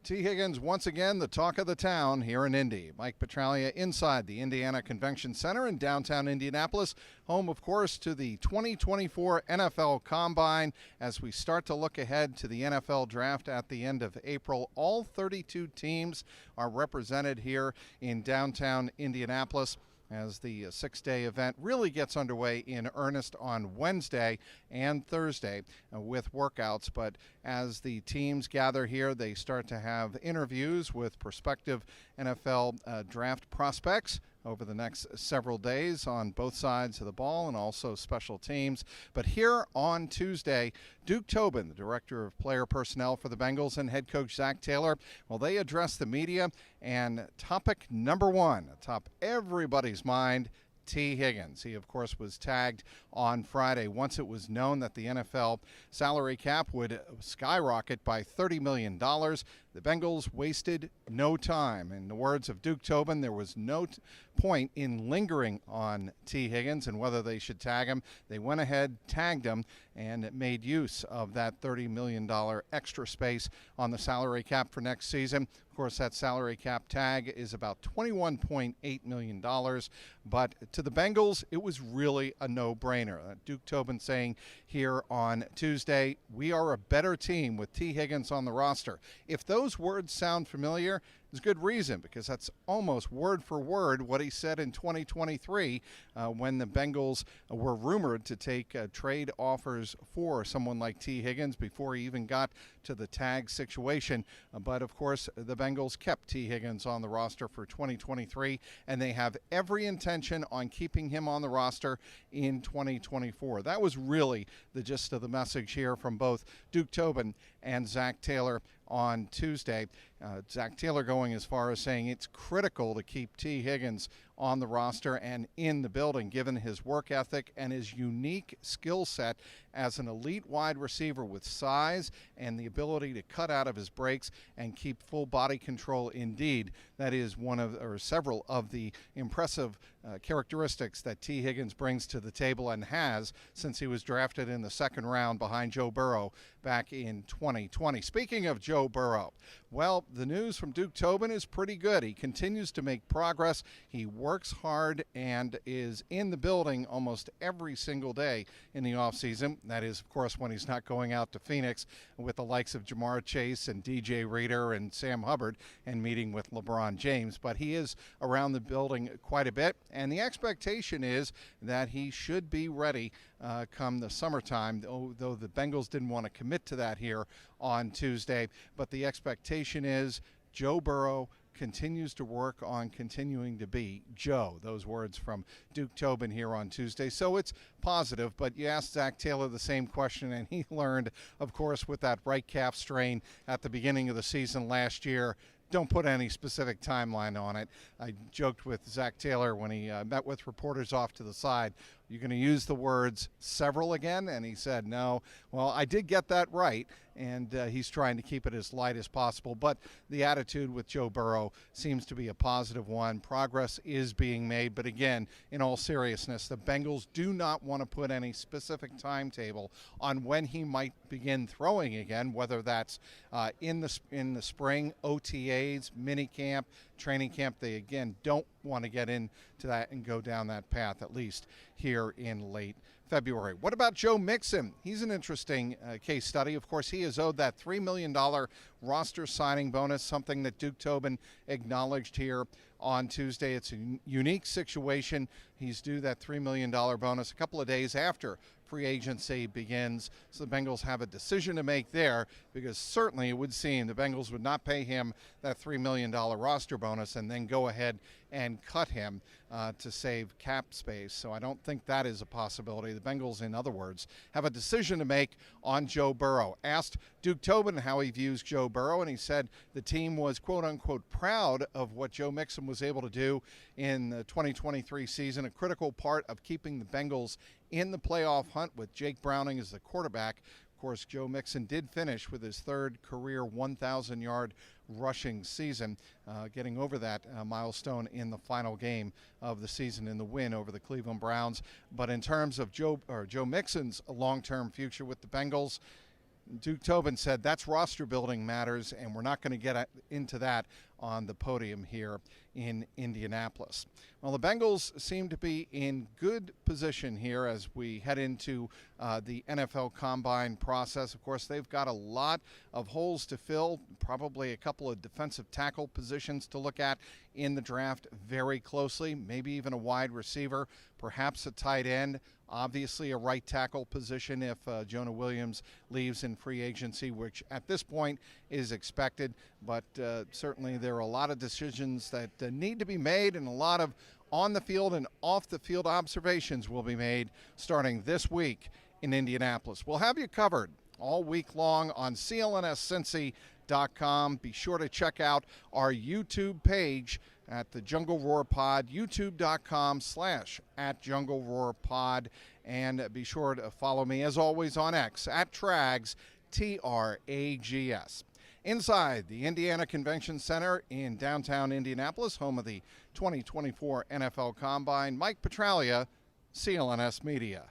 Tee Higgins, once again, the talk of the town here in Indy. Mike Petraglia inside the Indiana Convention Center in downtown Indianapolis, home, of course, to the 2024 NFL Combine. As we start to look ahead to the NFL Draft at the end of April, all 32 teams are represented here in downtown Indianapolis, as the six-day event really gets underway in earnest on Wednesday and Thursday with workouts. But as the teams gather here, they start to have interviews with prospective NFL draft prospects over the next several days on both sides of the ball and also special teams. But here on Tuesday, Duke Tobin, the director of player personnel for the Bengals, and head coach Zac Taylor, well, they addressed the media, and topic number one, atop everybody's mind, Tee Higgins. He, of course, was tagged on Friday once it was known that the NFL salary cap would skyrocket by $30 million. The Bengals wasted no time. In the words of Duke Tobin, there was no point in lingering on Tee Higgins and whether they should tag him. They went ahead, tagged him, and made use of that $30 million extra space on the salary cap for next season. Of course, that salary cap tag is about $21.8 million. But to the Bengals, it was really a no-brainer. Duke Tobin saying here on Tuesday, we are a better team with Tee Higgins on the roster. If those words sound familiar, there's good reason, because that's almost word for word what he said in 2023 when the Bengals were rumored to take trade offers for someone like Tee Higgins before he even got to the tag situation. But, of course, the Bengals kept Tee Higgins on the roster for 2023, and they have every intention on keeping him on the roster in 2024. That was really the gist of the message here from both Duke Tobin and Zac Taylor on Tuesday. Zac Taylor going as far as saying it's critical to keep Tee Higgins on the roster and in the building, given his work ethic and his unique skill set as an elite wide receiver with size and the ability to cut out of his breaks and keep full body control. Indeed, that is one of, or several of, the impressive characteristics that Tee Higgins brings to the table and has since he was drafted in the second round behind Joe Burrow back in 2020. Speaking of Joe Burrow, well, the news from Duke Tobin is pretty good. He continues to make progress. He works hard and is in the building almost every single day in the offseason. That is, of course, when he's not going out to Phoenix with the likes of Jamar Chase and DJ Reader and Sam Hubbard and meeting with LeBron James. But he is around the building quite a bit, and the expectation is that he should be ready come the summertime, though the Bengals didn't want to commit to that here on Tuesday. But the expectation is Joe Burrow continues to work on continuing to be Joe. Those words from Duke Tobin here on Tuesday. So it's positive, but you asked Zac Taylor the same question, and he learned, of course, with that right calf strain at the beginning of the season last year, don't put any specific timeline on it. I joked with Zac Taylor when he met with reporters off to the side, you're going to use the words several again? And he said, no. Well, I did get that right, and he's trying to keep it as light as possible. But the attitude with Joe Burrow seems to be a positive one. Progress is being made. But again, in all seriousness, the Bengals do not want to put any specific timetable on when he might begin throwing again, whether that's in the spring, OTAs, minicamp, training camp. They, again, don't want to get into that and go down that path, at least here in late February. What about Joe Mixon? He's an interesting case study. Of course, he is owed that $3 million roster signing bonus, something that Duke Tobin acknowledged here on Tuesday. It's a unique situation. He's due that $3 million bonus a couple of days after free agency begins. So the Bengals have a decision to make there, because certainly it would seem the Bengals would not pay him that $3 million roster bonus and then go ahead and cut him to save cap space. So I don't think that is a possibility. The Bengals, in other words, have a decision to make on Joe Burrow. Asked Duke Tobin how he views Joe Burrow, and he said the team was, quote-unquote, proud of what Joe Mixon was able to do in the 2023 season, a critical part of keeping the Bengals in the playoff hunt with Jake Browning as the quarterback. Of course, Joe Mixon did finish with his third career 1,000-yard rushing season, getting over that milestone in the final game of the season in the win over the Cleveland Browns. But in terms of Joe Mixon's long-term future with the Bengals, Duke Tobin said that's roster building matters, and we're not going to get into that on the podium here in Indianapolis. Well, the Bengals seem to be in good position here as we head into the NFL Combine process. Of course, they've got a lot of holes to fill, probably a couple of defensive tackle positions to look at in the draft very closely, maybe even a wide receiver, perhaps a tight end. Obviously a right tackle position if Jonah Williams leaves in free agency, which at this point is expected. But certainly there are a lot of decisions that need to be made, and a lot of on-the-field and off-the-field observations will be made starting this week in Indianapolis. We'll have you covered all week long on CLNSCincy.com. Be sure to check out our YouTube page at the Jungle Roar Pod, youtube.com/@JungleRoarPod. And be sure to follow me, as always, on X, @Trags, TRAGS. Inside the Indiana Convention Center in downtown Indianapolis, home of the 2024 NFL Combine, Mike Petraglia, CLNS Media.